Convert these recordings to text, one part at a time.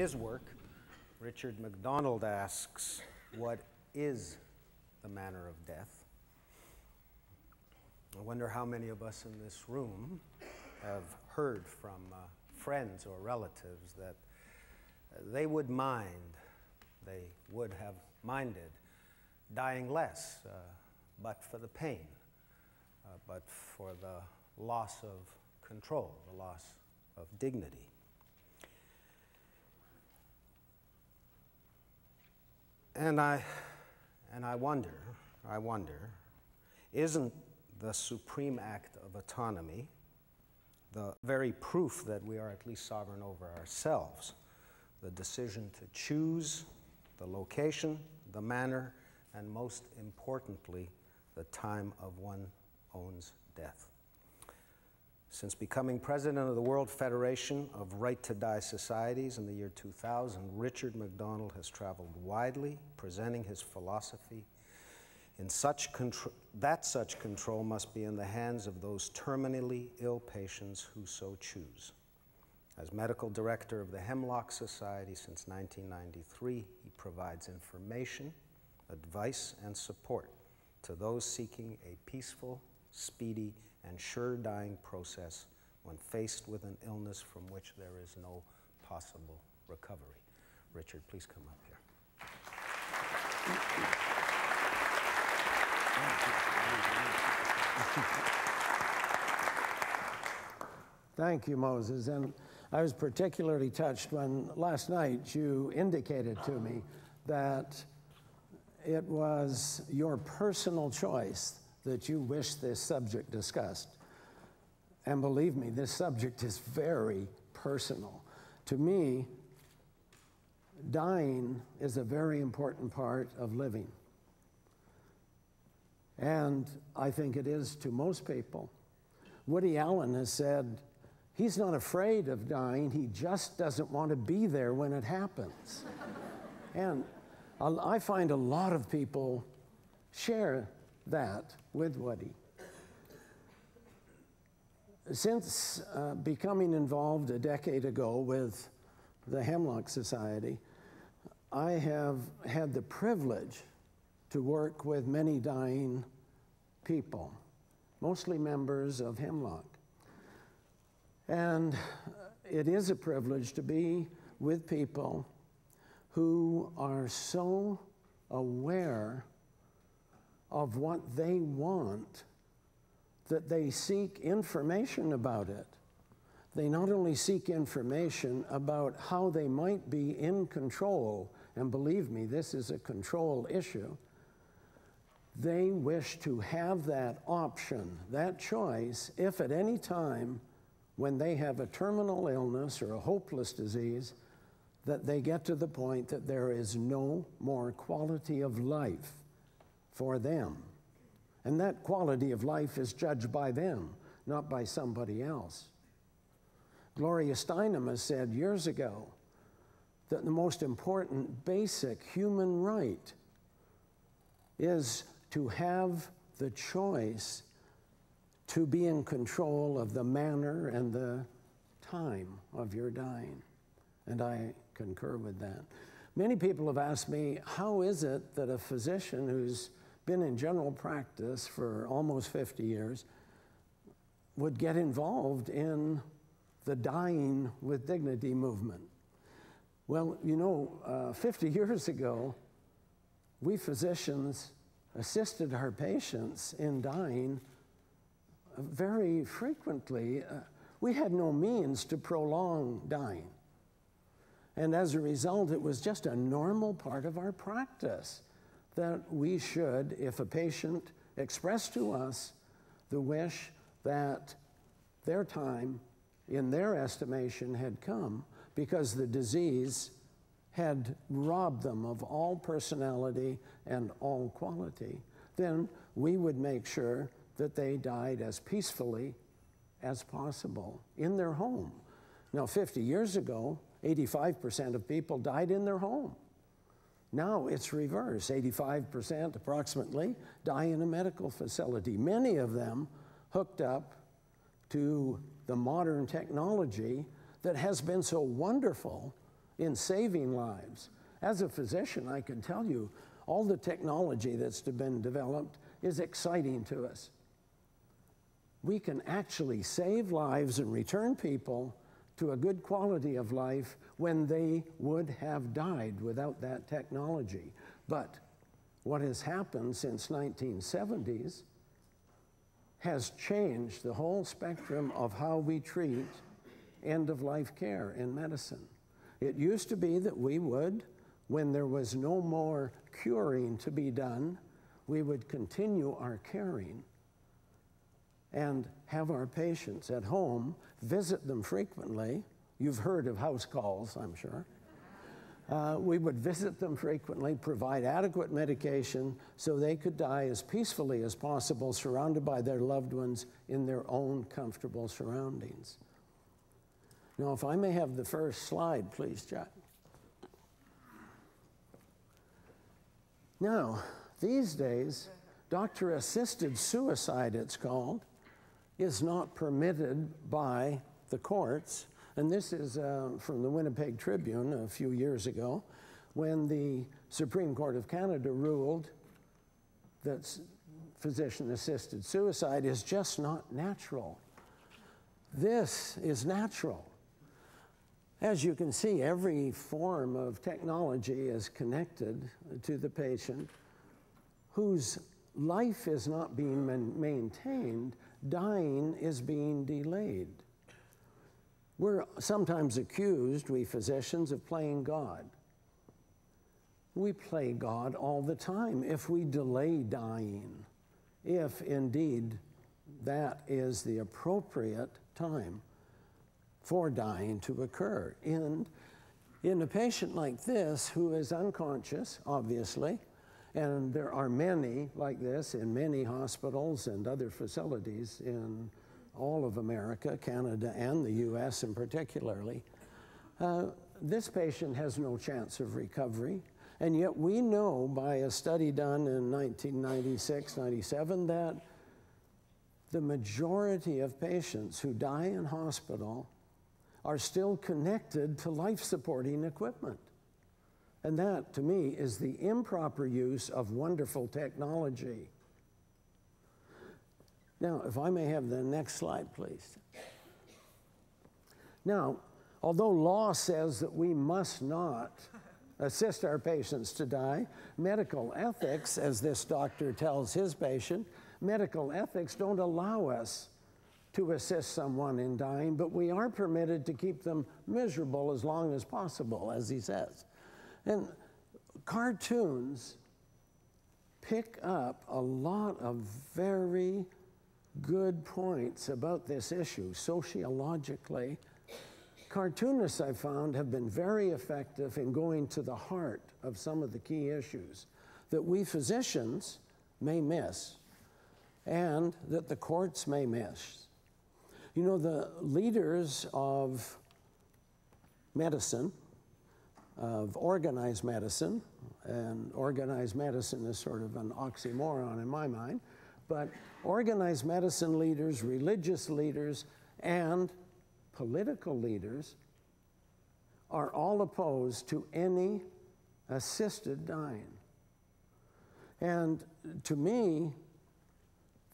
his work, Richard MacDonald asks, what is the manner of death? I wonder how many of us in this room have heard from friends or relatives that they would have minded dying less, but for the pain, but for the loss of control, the loss of dignity. And I wonder, isn't the supreme act of autonomy the very proof that we are at least sovereign over ourselves? The decision to choose the location, the manner, and most importantly, the time of one's own death. Since becoming president of the World Federation of Right to Die Societies in the year 2000, Richard MacDonald has traveled widely, presenting his philosophy that such control must be in the hands of those terminally ill patients who so choose. As medical director of the Hemlock Society since 1993, he provides information, advice, and support to those seeking a peaceful, speedy, and sure dying process when faced with an illness from which there is no possible recovery. Richard, please come up here. Thank you, Moses. And I was particularly touched when last night you indicated to me that it was your personal choice that you wish this subject discussed. And believe me, this subject is very personal. To me, dying is a very important part of living. And I think it is to most people. Woody Allen has said, he's not afraid of dying, he just doesn't want to be there when it happens. And I find a lot of people share that with Woody. Since becoming involved a decade ago with the Hemlock Society, I have had the privilege to work with many dying people, mostly members of Hemlock. And it is a privilege to be with people who are so aware of what they want that they seek information about it. They not only seek information about how they might be in control, and believe me, this is a control issue, they wish to have that option, that choice, if at any time when they have a terminal illness or a hopeless disease, that they get to the point that there is no more quality of life for them. And that quality of life is judged by them, not by somebody else. Gloria Steinem has said years ago that the most important basic human right is to have the choice to be in control of the manner and the time of your dying. And I concur with that. Many people have asked me, how is it that a physician who's been in general practice for almost 50 years would get involved in the dying with dignity movement? Well, you know, 50 years ago, we physicians assisted our patients in dying very frequently. We had no means to prolong dying. And as a result, it was just a normal part of our practice that we should, if a patient expressed to us the wish that their time, in their estimation, had come because the disease had robbed them of all personality and all quality, then we would make sure that they died as peacefully as possible in their home. Now, 50 years ago, 85% of people died in their home. Now it's reverse. 85% approximately die in a medical facility, many of them hooked up to the modern technology that has been so wonderful in saving lives. As a physician, I can tell you all the technology that's been developed is exciting to us. We can actually save lives and return people to a good quality of life when they would have died without that technology. But what has happened since 1970s has changed the whole spectrum of how we treat end-of-life care in medicine. It used to be that we would, when there was no more curing to be done, we would continue our caring and have our patients at home, visit them frequently. You've heard of house calls, I'm sure. We would visit them frequently, provide adequate medication so they could die as peacefully as possible, surrounded by their loved ones in their own comfortable surroundings. Now, if I may have the first slide, please, Jack. Now, these days, doctor-assisted suicide, it's called, is not permitted by the courts. And this is from the Winnipeg Tribune a few years ago, when the Supreme Court of Canada ruled that physician-assisted suicide is just not natural. This is natural. As you can see, every form of technology is connected to the patient whose life is not being maintained. Dying is being delayed. We're sometimes accused, we physicians, of playing God. We play God all the time if we delay dying, if indeed that is the appropriate time for dying to occur. And in a patient like this who is unconscious, obviously, and there are many like this in many hospitals and other facilities in all of America, Canada, and the US in particularly, this patient has no chance of recovery. And yet we know by a study done in 1996-97 that the majority of patients who die in hospital are still connected to life-supporting equipment. And that, to me, is the improper use of wonderful technology. Now, if I may have the next slide, please. Now, although law says that we must not assist our patients to die, medical ethics, as this doctor tells his patient, medical ethics don't allow us to assist someone in dying, but we are permitted to keep them miserable as long as possible, as he says. And cartoons pick up a lot of very good points about this issue sociologically. Cartoonists, I found, have been very effective in going to the heart of some of the key issues that we physicians may miss and that the courts may miss. You know, the leaders of medicine, of organized medicine, and organized medicine is sort of an oxymoron in my mind, but organized medicine leaders, religious leaders, and political leaders are all opposed to any assisted dying. And to me,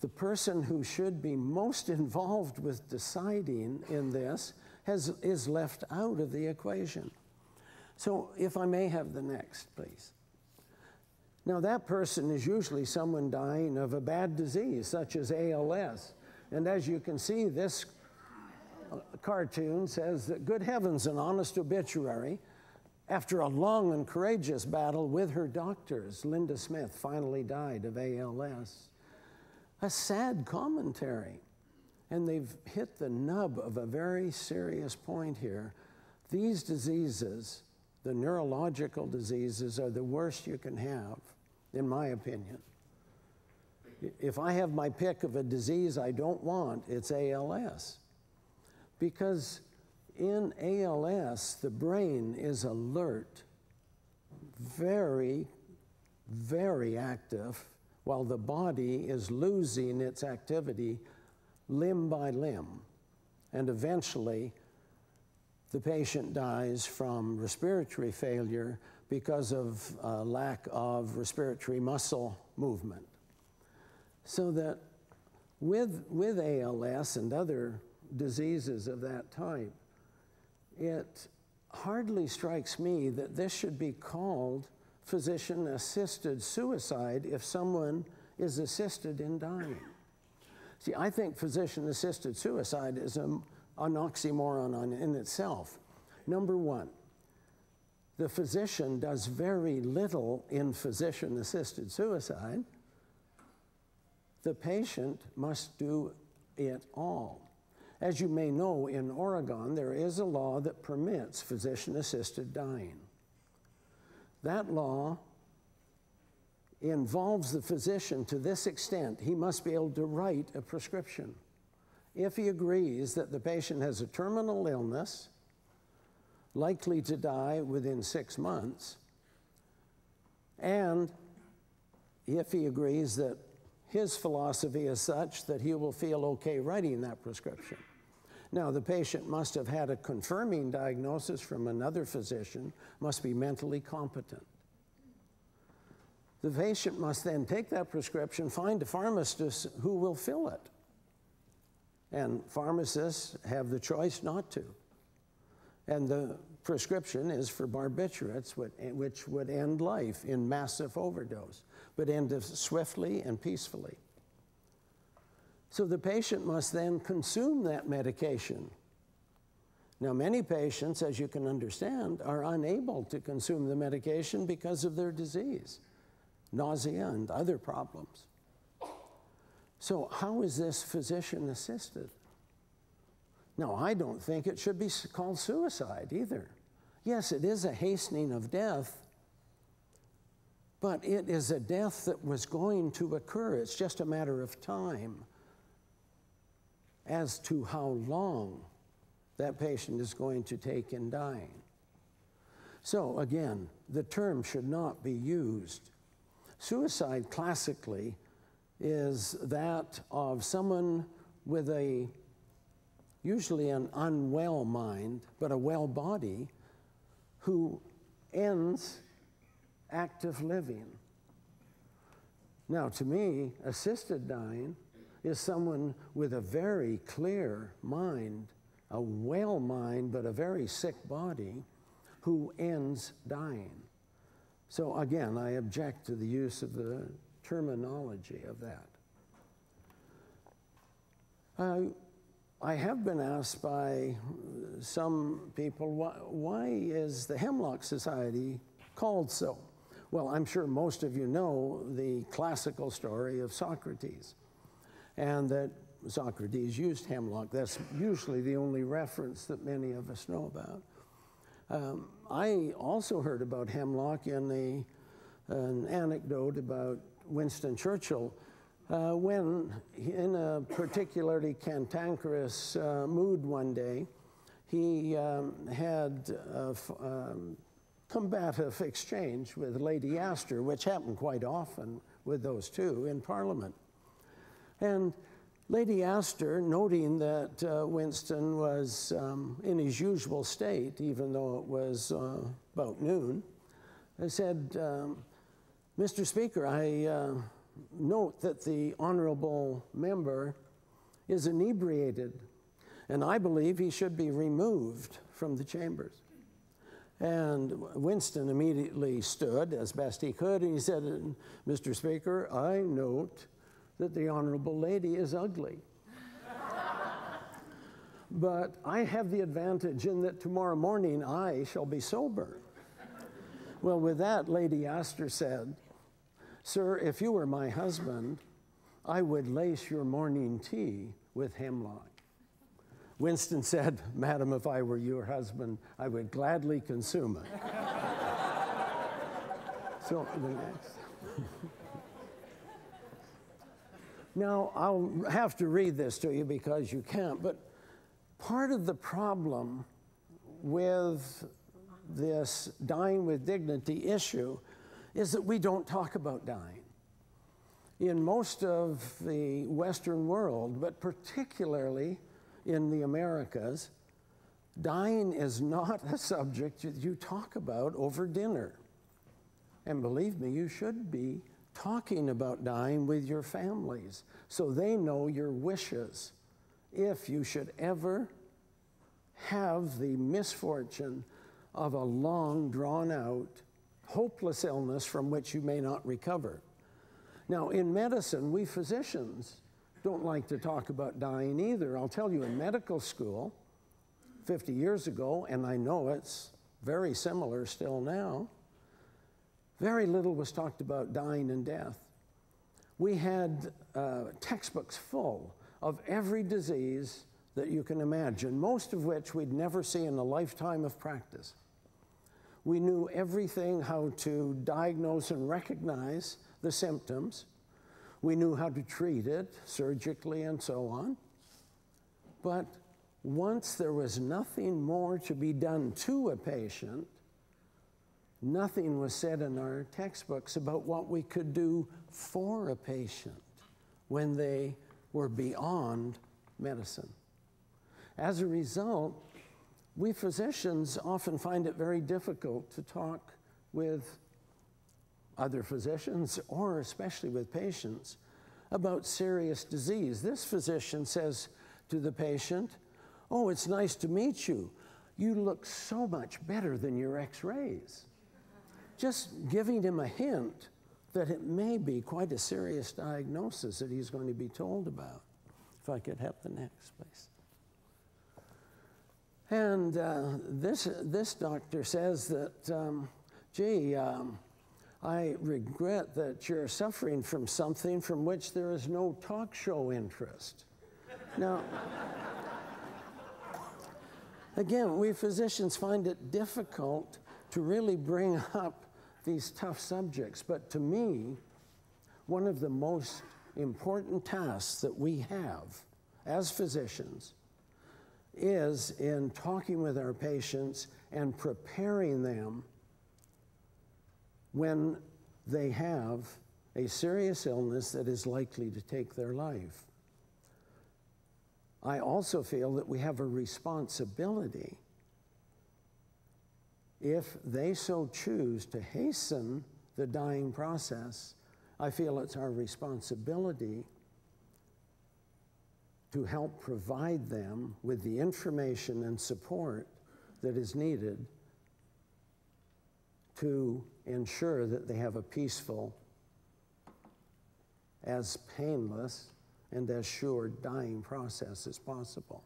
the person who should be most involved with deciding in this is left out of the equation. So if I may have the next, please. Now, that person is usually someone dying of a bad disease, such as ALS. And as you can see, this cartoon says that, good heavens, an honest obituary. After a long and courageous battle with her doctors, Linda Smith finally died of ALS. A sad commentary. And they've hit the nub of a very serious point here. These diseases, the neurological diseases, are the worst you can have, in my opinion. If I have my pick of a disease I don't want, it's ALS. Because in ALS, the brain is alert, very, very active, while the body is losing its activity limb by limb. And eventually, the patient dies from respiratory failure because of lack of respiratory muscle movement. So that with ALS and other diseases of that type, it hardly strikes me that this should be called physician-assisted suicide if someone is assisted in dying. See, I think physician-assisted suicide is an oxymoron in itself. Number one, the physician does very little in physician-assisted suicide. The patient must do it all. As you may know, in Oregon, there is a law that permits physician-assisted dying. That law involves the physician to this extent: he must be able to write a prescription. If he agrees that the patient has a terminal illness, likely to die within 6 months, and if he agrees that his philosophy is such that he will feel okay writing that prescription. Now, the patient must have had a confirming diagnosis from another physician, must be mentally competent. The patient must then take that prescription, find a pharmacist who will fill it. And pharmacists have the choice not to. And the prescription is for barbiturates, which would end life in massive overdose, but end swiftly and peacefully. So the patient must then consume that medication. Now, many patients, as you can understand, are unable to consume the medication because of their disease, nausea and other problems. So how is this physician-assisted? Now, I don't think it should be called suicide either. Yes, it is a hastening of death, but it is a death that was going to occur. It's just a matter of time as to how long that patient is going to take in dying. So again, the term should not be used. Suicide classically is that of someone with usually an unwell mind, but a well body, who ends active living. Now, to me, assisted dying is someone with a very clear mind, a well mind, but a very sick body, who ends dying. So again, I object to the use of the terminology of that. I have been asked by some people, why is the Hemlock Society called so? Well, I'm sure most of you know the classical story of Socrates, and that Socrates used hemlock. That's usually the only reference that many of us know about. I also heard about hemlock in an anecdote about Winston Churchill, when in a particularly cantankerous mood one day, he had a combative exchange with Lady Astor, which happened quite often with those two in Parliament. And Lady Astor, noting that Winston was in his usual state, even though it was about noon, said, Mr. Speaker, I note that the honorable member is inebriated, and I believe he should be removed from the chambers. And Winston immediately stood as best he could, and he said, Mr. Speaker, I note that the honorable lady is ugly. But I have the advantage in that tomorrow morning I shall be sober. Well, with that, Lady Astor said, Sir, if you were my husband, I would lace your morning tea with hemlock. Winston said, Madam, if I were your husband, I would gladly consume it. So the next. Now, I'll have to read this to you because you can't, but part of the problem with this dying with dignity issue is that we don't talk about dying. In most of the Western world, but particularly in the Americas, Dying is not a subject that you talk about over dinner. And believe me, you should be talking about dying with your families so they know your wishes if you should ever have the misfortune of a long, drawn-out, hopeless illness from which you may not recover. Now, in medicine, we physicians don't like to talk about dying either. I'll tell you, in medical school, 50 years ago, and I know it's very similar still now, very little was talked about dying and death. We had textbooks full of every disease that you can imagine, most of which we'd never see in a lifetime of practice. We knew everything, how to diagnose and recognize the symptoms. We knew how to treat it surgically and so on. But once there was nothing more to be done to a patient, nothing was said in our textbooks about what we could do for a patient when they were beyond medicine. As a result, we physicians often find it very difficult to talk with other physicians, or especially with patients, about serious disease. This physician says to the patient, "Oh, it's nice to meet you. You look so much better than your x-rays." Just giving him a hint that it may be quite a serious diagnosis that he's going to be told about. If I could have the next, please. And this doctor says that, gee, I regret that you're suffering from something from which there is no talk show interest. Now, again, we physicians find it difficult to really bring up these tough subjects, but to me, one of the most important tasks that we have as physicians is in talking with our patients and preparing them when they have a serious illness that is likely to take their life. I also feel that we have a responsibility, if they so choose, to hasten the dying process. I feel it's our responsibility to help provide them with the information and support that is needed to ensure that they have a peaceful, as painless, and as sure dying process as possible.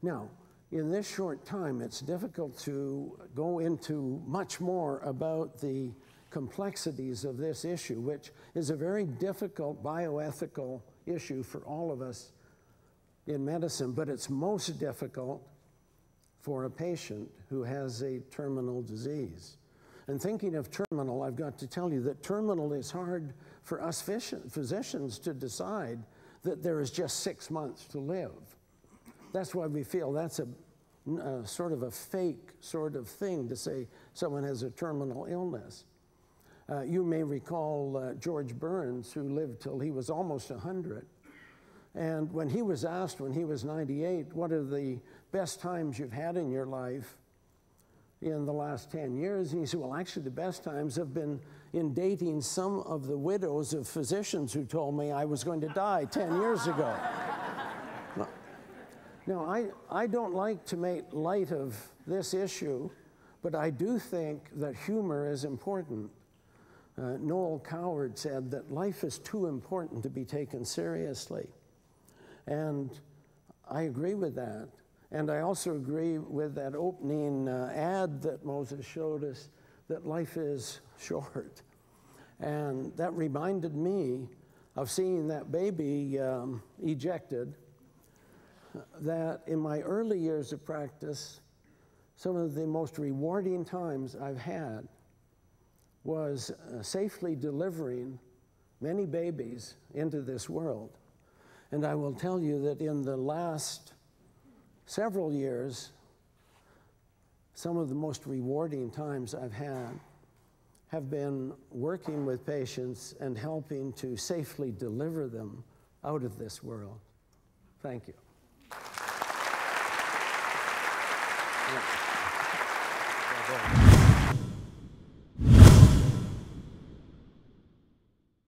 Now, in this short time, it's difficult to go into much more about the complexities of this issue, which is a very difficult bioethical issue for all of us in medicine, but it's most difficult for a patient who has a terminal disease. And thinking of terminal, I've got to tell you that terminal is hard for us physicians to decide that there is just 6 months to live. That's why we feel that's a sort of a fake sort of thing to say someone has a terminal illness. You may recall George Burns, who lived till he was almost 100. And when he was asked when he was 98, what are the best times you've had in your life in the last 10 years? And he said, well, actually the best times have been in dating some of the widows of physicians who told me I was going to die 10 years ago. Now, I don't like to make light of this issue, but I do think that humor is important. Noel Coward said that life is too important to be taken seriously. And I agree with that. And I also agree with that opening ad that Moses showed us, that life is short. And that reminded me of seeing that baby ejected, that in my early years of practice, some of the most rewarding times I've had was safely delivering many babies into this world. And I will tell you that in the last several years, some of the most rewarding times I've had have been working with patients and helping to safely deliver them out of this world. Thank you. Well done.